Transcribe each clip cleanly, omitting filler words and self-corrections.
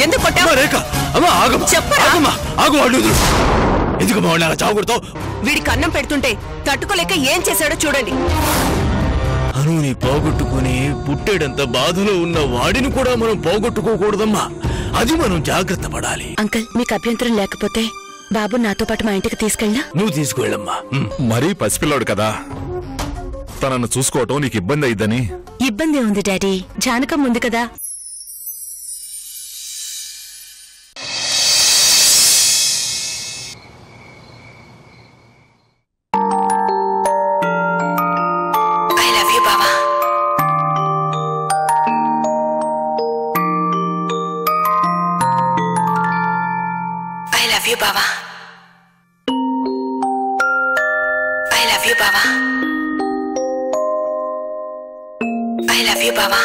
ఎందుకు కొట్టావు? రేఖ అమ్మా ఆగమ్మా, చెప్పమ్మా. ఆగు. వాళ్ళు ఎందుకమ్మా వాళ్ళు అలా చావకూడతావు? వీడికి అన్నం పెడుతుంటే తట్టుకోలేక ఏం చేశాడో చూడండి. అనుని పోగొట్టుకుని పుట్టేడంత బాధలో ఉన్న వాడిని కూడా మనం పోగొట్టుకోకూడదమ్మా. అది మనం జాగ్రత్త పడాలి. అంకుల్, మీకు అభ్యంతరం లేకపోతే బాబు నాతో పాటు మా ఇంటికి తీసుకెళ్ళా? నువ్వు తీసుకువెళ్ళమ్మా. మరీ పసిపిల్లాడు కదా, తనను చూసుకోవటం నీకు ఇబ్బంది అయిందని. ఇబ్బంది ఉంది డాడీ, జానకం ఉంది కదా. Baba. I love you, Baba. I love you, Baba.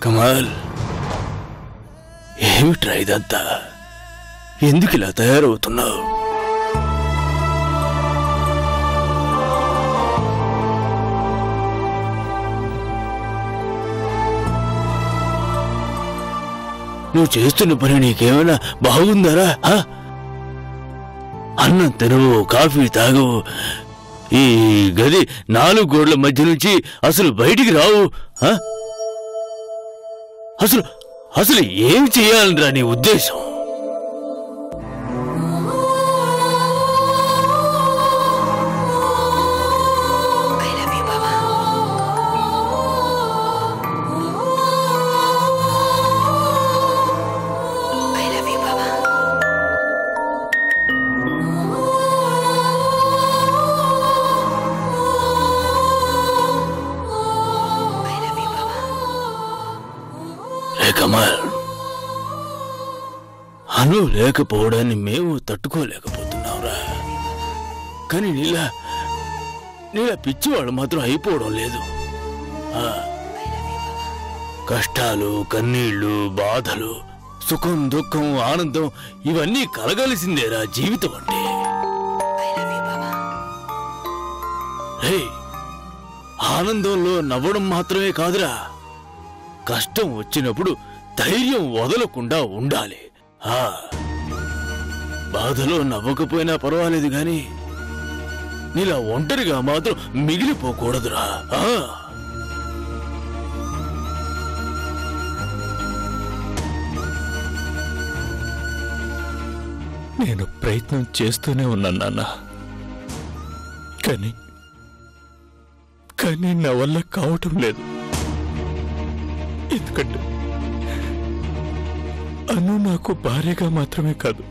కమాల్, ఏమిట్రా ఇదంతా? ఎందుకు ఇలా తయారవుతున్నావు? నువ్వు చేస్తున్న పని నీకేమైనా బాగుందరా? అన్నం తినవు, కాఫీ తాగవు, ఈ గది 4 గోడల మధ్య నుంచి అసలు బయటికి రావు. అసలు ఏం చేయాలరా నీ ఉద్దేశం? కమాల్, అను లేకపోవడాన్ని మేము తట్టుకోలేకపోతున్నావురా. కానీ నీలా పిచ్చివాళ్ళు మాత్రం అయిపోవడం లేదు. కష్టాలు, కన్నీళ్లు, బాధలు, సుఖం, దుఃఖం, ఆనందం ఇవన్నీ కలగలిసిందేరా జీవితం అంటే. ఆనందంలో నవ్వడం మాత్రమే కాదురా, కష్టం వచ్చినప్పుడు ధైర్యం వదలకుండా ఉండాలి. బాధలో నవ్వకపోయినా పర్వాలేదు గాని నీలా ఒంటరిగా మాత్రం మిగిలిపోకూడదురా. నేను ప్రయత్నం చేస్తూనే ఉన్నాను నాన్న, కానీ నా వల్ల కావటం లేదు. ఎందుకంటే అను నాకు భార్యగా మాత్రమే కాదు,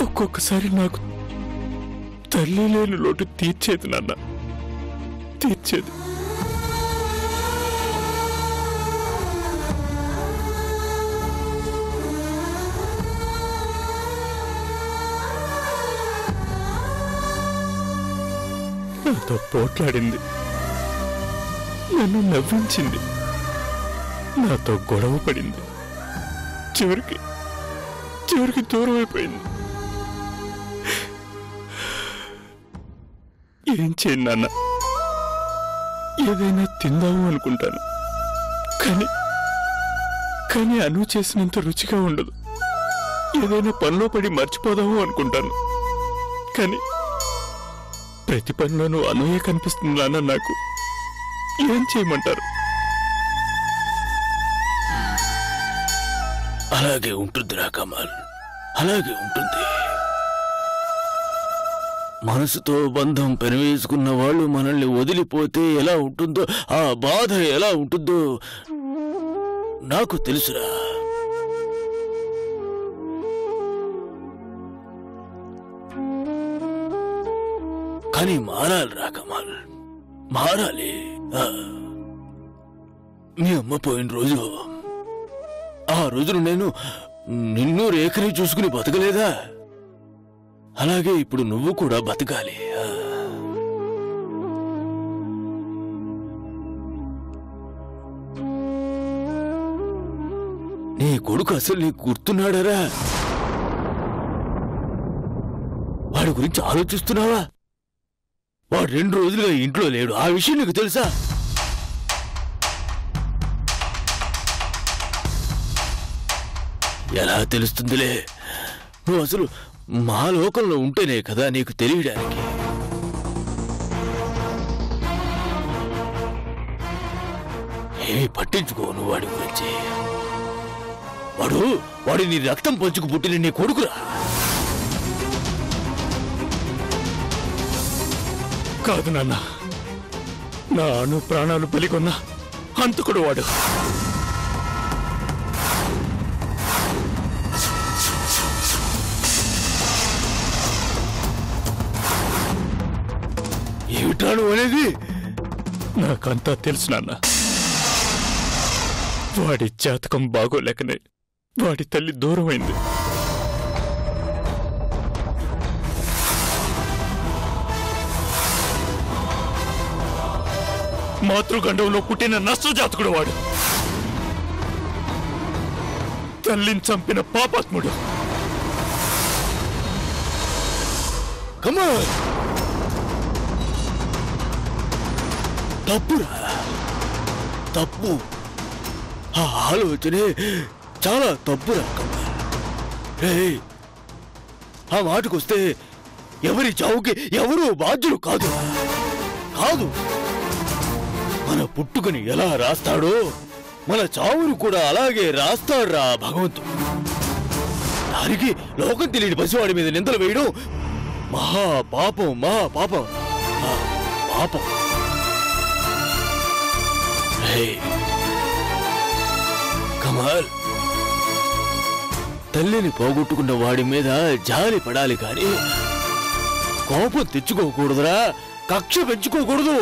ఒక్కొక్కసారి నాకు తల్లి లేని లోటు తీర్చేది నాన్న, తీర్చేది. నాతో పోట్లాడింది, నన్ను నవ్వించింది, నాతో గొడవ పడింది, చివరికి దూరం అయిపోయింది. ఏం చేయను నాన్న, ఏదైనా తిందాము అనుకుంటాను, కానీ అను చేసినంత రుచిగా ఉండదు. ఏదైనా పనిలో పడి మర్చిపోదాము అనుకుంటాను, కానీ ప్రతి పనిలోనూ అనూయ కనిపిస్తుంది నాన్న. నాకు ఏం చేయమంటారు? అలాగే ఉంటుందిరా కమల్, అలాగే ఉంటుంది. మనసుతో బంధం పెనవేసుకున్న వాళ్ళు మనల్ని వదిలిపోతే ఎలా ఉంటుందో, ఆ బాధ ఎలా ఉంటుందో నాకు తెలుసురా. కానీ మారాలిరా కమల్, మారాలి. మీ అమ్మ పోయిన రోజు, ఆ రోజును నేను నిన్ను రేఖని చూసుకుని బతకలేదా? అలాగే ఇప్పుడు నువ్వు కూడా బతకాలి. నీ కొడుకు అసలు నీకు గుర్తున్నాడరా? వాడి గురించి ఆలోచిస్తున్నావా? వాడు 2 రోజులుగా ఇంట్లో లేడు. ఆ విషయం నీకు తెలుసా? ఎలా తెలుస్తుందిలే? నువ్వు అసలు మా లోకంలో ఉంటేనే కదా నీకు తెలియడానికి. ఏమీ పట్టించుకోను వాడి గురించి. వాడు నీ రక్తం పంచుకు పుట్టిన నీ కొడుకురా. కాదు నాన్న, నా అను ప్రాణాలు బలికొన్న హంతకుడు వాడు. ఏమిటాను అనేది? నాకంతా తెలుసు నాన్న. వాడి జాతకం బాగోలేకనే వాడి తల్లి దూరమైంది. మాతృగండంలో పుట్టిన నష్టజాతకుడు వాడు. తల్లిని చంపిన పాపాత్ముడు. కమాన్, తప్పురా, తప్పు. ఆ ఆలోచనే చాలా తప్పురా కమాల్. ఆ మాటకొస్తే ఎవరి చావుకి ఎవరూ బాధ్యులు కాదు. కాదు, మన పుట్టుకని ఎలా రాస్తాడో మన చావును కూడా అలాగే రాస్తాడురా భగవంతుడు. దానికి లోకం తెలియని పసివాడి మీద నిందలు వేయడం మహాపాపం, మహాపాపం, పాపం. కమాల్, తల్లిని పోగొట్టుకున్న వాడి మీద జాలి పడాలి కానీ కోపం తెచ్చుకోకూడదురా, కక్ష పెంచుకోకూడదు.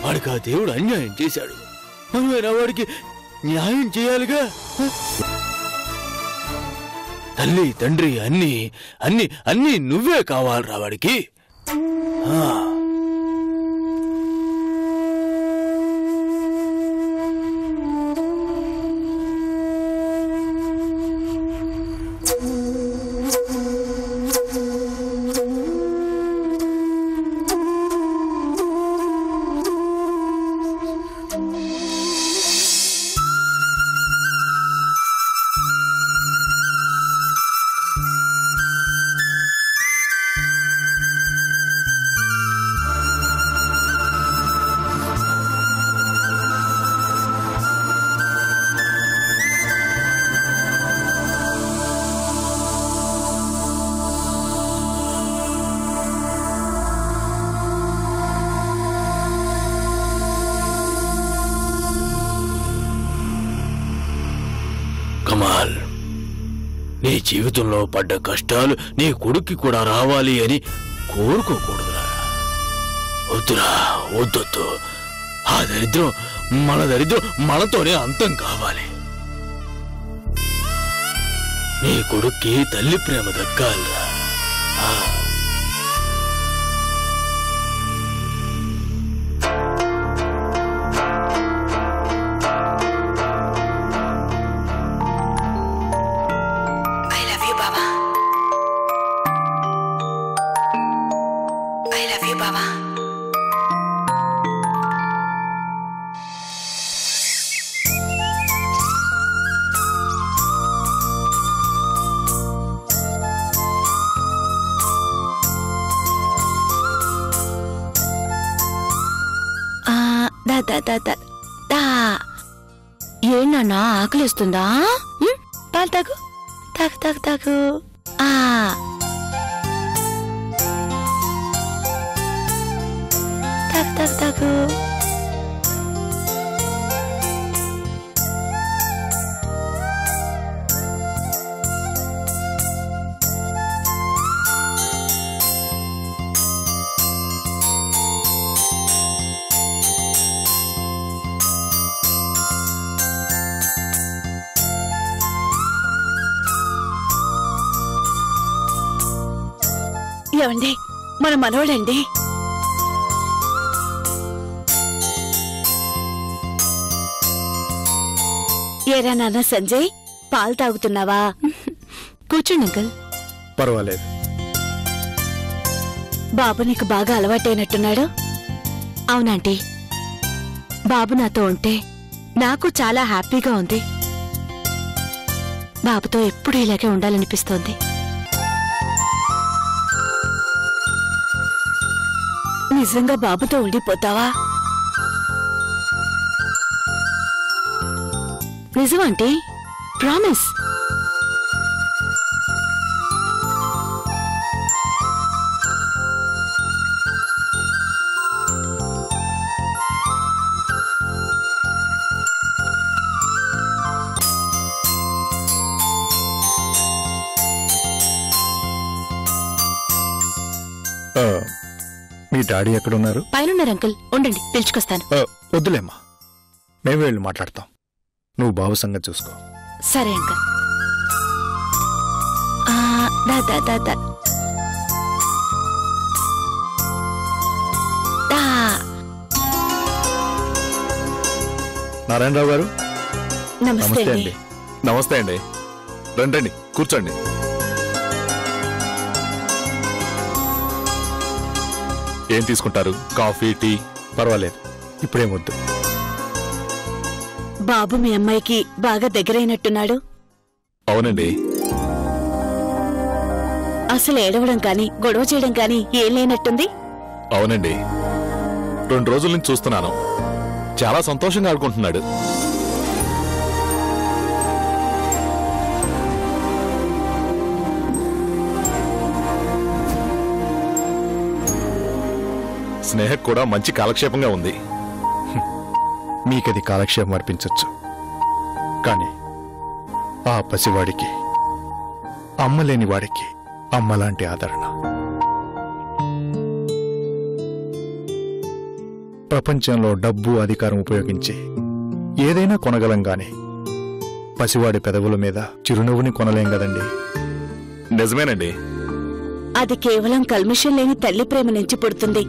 వాడికి ఆ దేవుడు అన్యాయం చేశాడు, మనమైనా వాడికి న్యాయం చేయాలిగా. తల్లి తండ్రి అన్నీ అన్నీ అన్నీ నువ్వే కావాలరా వాడికి. కమాల్, నీ జీవితంలో పడ్డ కష్టాలు నీ కొడుక్కి కూడా రావాలి అని కోరుకోకూడదురా. వద్దురా, వద్దొద్దు. ఆ దరిద్రం మన దరిద్రం మనతోనే అంతం కావాలి. నీ కొడుక్కి తల్లి ప్రేమ దక్కాలిరా. ఏనా ఆకలిస్తుందా? పాలు తాగు తాగు తాగు తాగు. తాగు తాగు తాగు. ఏమండి, మన మనవడండి. ఏరా నాన్న సంజయ్, పాలు తాగుతున్నావా? కూర్చోండి అంకుల్. పర్వాలేదు. బాబు నీకు బాగా అలవాటైనట్టున్నాడు. అవునంటీ, బాబు నాతో ఉంటే నాకు చాలా హ్యాపీగా ఉంది. బాబుతో ఎప్పుడు ఇలాగే ఉండాలనిపిస్తోంది. నిజంగా బాబుతో ఉండిపోతావా? నిజమంటే ప్రామిస్. మీ డాడీ ఎక్కడున్నారు? పైనున్నారు అంకుల్. ఉండండి, పిలుచుకొస్తాను. వద్దులేమ్మా, మేము వెళ్ళి మాట్లాడతాం. నువ్వు బాబు సంగతి చూసుకో. సరే అంకుల్. దా దా దా దా. నారాయణరావు గారు, నమస్తే అండి. నమస్తే అండి. రండి, కూర్చోండి. ఏం తీసుకుంటారు? Coffee, tea? పర్వాలేదు, ఇప్పుడేం వద్దు. బాబు మీ అమ్మాయికి బాగా దగ్గరైనట్టున్నాడు. అవునండి. అసలు ఏడవడం కాని గొడవ చేయడం కాని ఏం లేనట్టుంది. అవునండి, 2 రోజుల నుంచి చూస్తున్నాను. చాలా సంతోషంగా ఆడుకుంటున్నాడు. స్నేహ కూడా మంచి కాలక్షేపంగా ఉంది. మీకది కాలక్షేపం అర్పించవచ్చు, కానీ ఆ పసివాడికి అమ్మలేని వాడికి అమ్మలాంటి ఆదరణ. ప్రపంచంలో డబ్బు, అధికారం ఉపయోగించి ఏదైనా కొనగలం గాని పసివాడి పెదవుల మీద చిరునవ్వుని కొనలేం కదండి. నిజమేనండి. అది కేవలం కల్మిషం లేని తల్లి ప్రేమ నుంచి పుడుతుంది,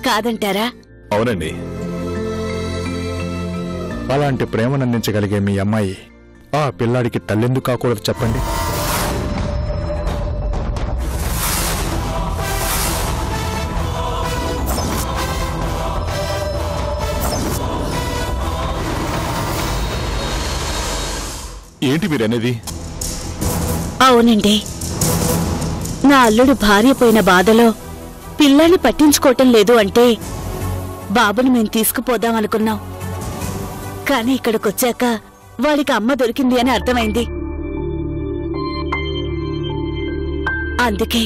కాదంటారా? అవునండి. అలాంటి ప్రేమనందించగలిగే మీ అమ్మాయి ఆ పిల్లాడికి తల్లెందుకు కాకూడదు చెప్పండి? ఏంటి మీరనేది? అవునండి, నా అల్లుడు భార్య పోయిన బాధలో పిల్లాన్ని పట్టించుకోవటం లేదు అంటే బాబుని మేం తీసుకుపోదామనుకున్నాం. కానీ ఇక్కడికొచ్చాక వాడికి అమ్మ దొరికింది అని అర్థమైంది. అందుకే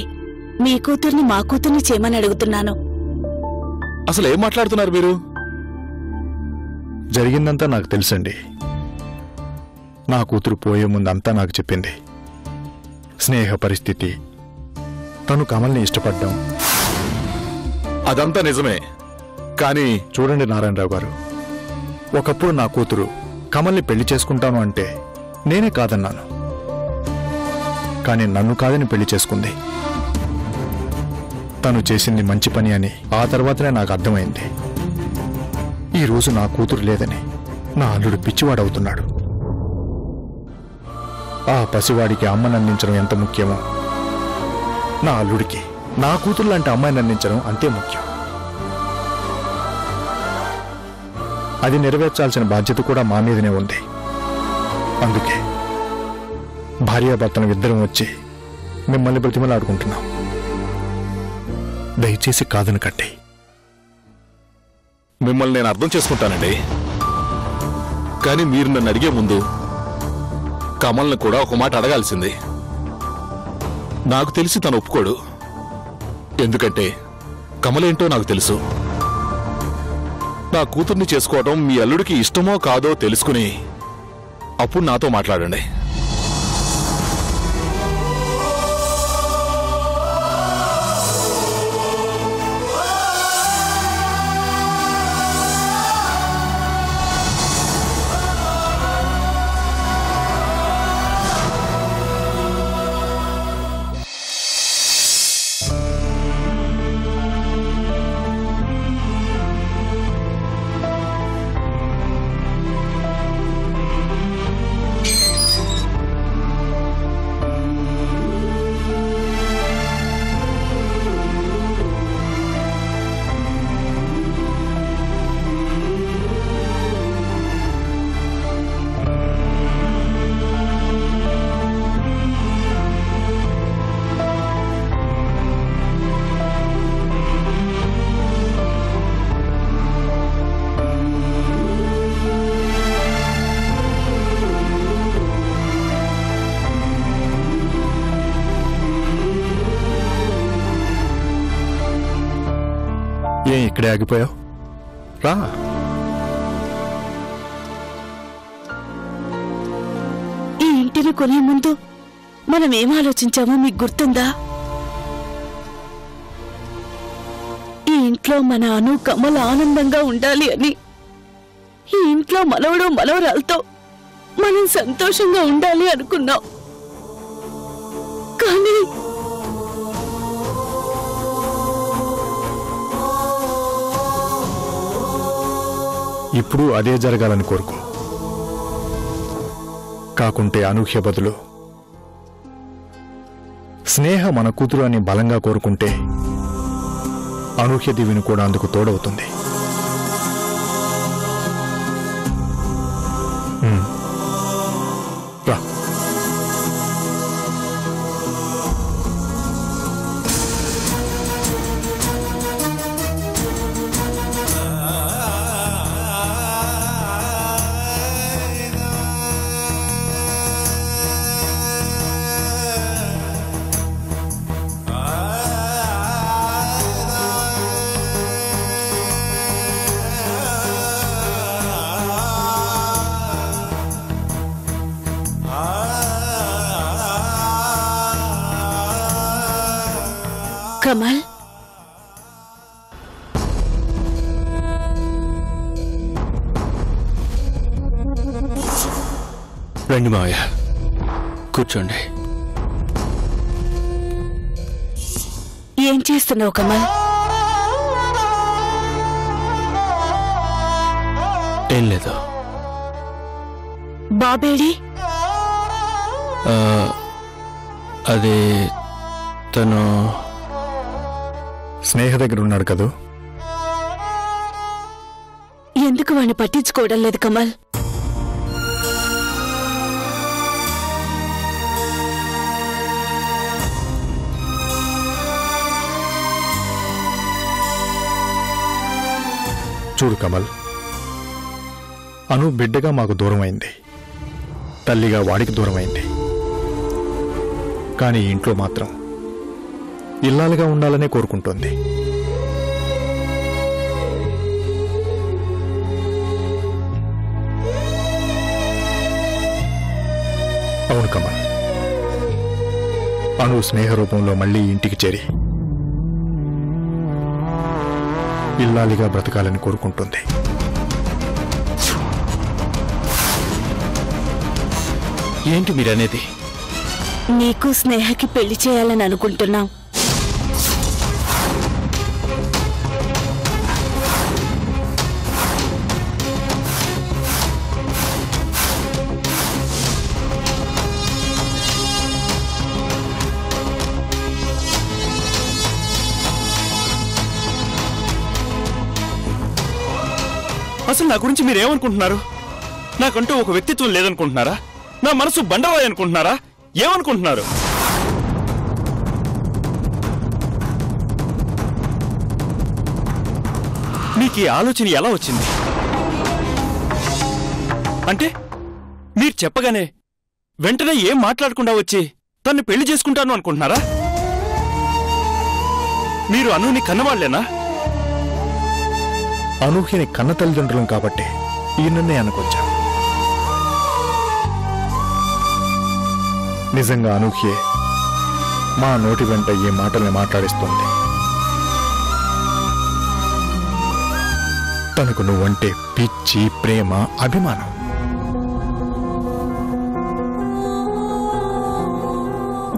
మీ కూతుర్ని మా కూతుర్ని చేయమని అడుగుతున్నాను. అసలు ఏం మాట్లాడుతున్నారు మీరు? జరిగిందంతా నాకు తెలుసండి. నా కూతురు పోయే ముందంతా నాకు చెప్పింది. స్నేహ పరిస్థితి, తను కమల్ని ఇష్టపడ్డం. అదంతా నిజమే, కానీ చూడండి నారాయణరావు గారు, ఒకప్పుడు నా కూతురు కమల్ని పెళ్లి చేసుకుంటాను అంటే నేనే కాదన్నాను. కానీ నన్ను కాదని పెళ్లి చేసుకుంది. తను చేసింది మంచి పని అని ఆ తర్వాతనే నాకు అర్థమైంది. ఈరోజు నా కూతురు లేదని నా అల్లుడు పిచ్చివాడవుతున్నాడు. ఆ పసివాడికి అమ్మని అందించడం ఎంత ముఖ్యమో నా అల్లుడికి నా కూతురు లాంటి అమ్మాయిని అందించడం అంతే ముఖ్యం. అది నెరవేర్చాల్సిన బాధ్యత కూడా మా మీదనే ఉంది. అందుకే భార్యాభర్తను ఇద్దరం వచ్చి మిమ్మల్ని బ్రతిమలాడుకుంటున్నాం. దయచేసి కాదనకండి. మిమ్మల్ని నేను అర్థం చేసుకుంటానండి. కానీ మీరు నన్ను అడిగే ముందు కమల్ని కూడా ఒక మాట అడగాల్సింది. నాకు తెలిసి తను ఒప్పుకోడు. ఎందుకంటే కమలేంటో నాకు తెలుసు. నా కూతుర్ని చేసుకోవడం మీ అల్లుడికి ఇష్టమో కాదో తెలుసుకుని అప్పుడు నాతో మాట్లాడండి. ఏం ఇక్కడే ఆగిపోయావు? రా. ఈ ఇంటిని కొనే ముందు మనం ఏం ఆలోచించామో మీకు గుర్తుందా? ఈ ఇంట్లో మన అను కమల ఆనందంగా ఉండాలి అని, ఈ ఇంట్లో మనవడు మనవరాలతో మనం సంతోషంగా ఉండాలి అనుకున్నాం. కానీ ఇప్పుడు అదే జరగాలని కోరుకో. కాకుంటే అనూహ్య బదులు స్నేహ మన కూతురు అని బలంగా కోరుకుంటే అనూహ్య దివిని కూడా అందుకు తోడవుతుంది. రా. కమల్, రండి మావయ్య, కూర్చోండి. ఏం చేస్తున్నావు కమల్? ఏం లేదు. బాబేడి? అది తను స్నేహ దగ్గర ఉన్నాడు కదూ. ఎందుకు వాణ్ణి పట్టించుకోవడం లేదు కమల్? చూడు కమల్, అను బిడ్డగా మాకు దూరమైంది, తల్లిగా వాడికి దూరమైంది. కానీ ఇంట్లో మాత్రం ఇల్లాలుగా ఉండాలనే కోరుకుంటోంది. అవును కమల్, అను స్నేహ రూపంలో మళ్ళీ ఇంటికి చేరి ఇల్లాలిగా బ్రతకాలని కోరుకుంటుంది. ఏంటి మీరనేది? నీకు స్నేహకి పెళ్లి చేయాలని అనుకుంటున్నాం. అసలు నా గురించి మీరేమనుకుంటున్నారు? నాకంటూ ఒక వ్యక్తిత్వం లేదనుకుంటున్నారా? నా మనసు బండవాయి అనుకుంటున్నారా? ఏమనుకుంటున్నారు? మీకు ఈ ఆలోచన ఎలా వచ్చింది? అంటే మీరు చెప్పగానే వెంటనే ఏం మాట్లాడకుండా వచ్చి తన్ని పెళ్లి చేసుకుంటాను అనుకుంటున్నారా? మీరు అనుని కన్నవాళ్లేనా? అనూహ్యని కన్న తల్లిదండ్రులం కాబట్టి ఈ నిర్ణయానికి వచ్చాం. నిజంగా అనూహ్యే మా నోటి వెంట ఈ మాటల్ని మాట్లాడిస్తుంది. తనకు నువ్వంటే పిచ్చి, ప్రేమ, అభిమానం.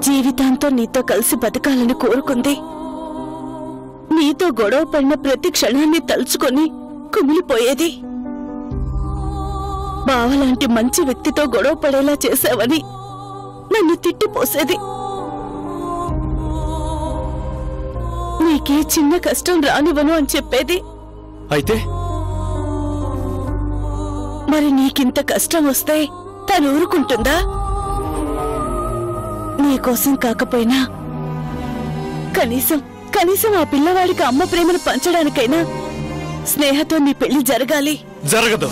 జీవితాంతం నీతో కలిసి బతకాలని కోరుకుంది. నీతో గొడవ పడిన ప్రతి క్షణాన్ని తలుచుకొని కుమిలిపోయేది. బావలాంటి మంచి వ్యక్తితో గొడవ పడేలా చేశావని నన్ను తిట్టిపోసేది. నీకే చిన్న కష్టం రానివ్వను అని చెప్పేది. అయితే మరి నీకింత కష్టం వస్తే తను ఊరుకుంటుందా? నీకోసం కాకపోయినా కనీసం ఆ పిల్లవాడికి అమ్మ ప్రేమను పంచడానికైనా స్నేహతో నీ పెళ్లి జరగాలి. జరగదు.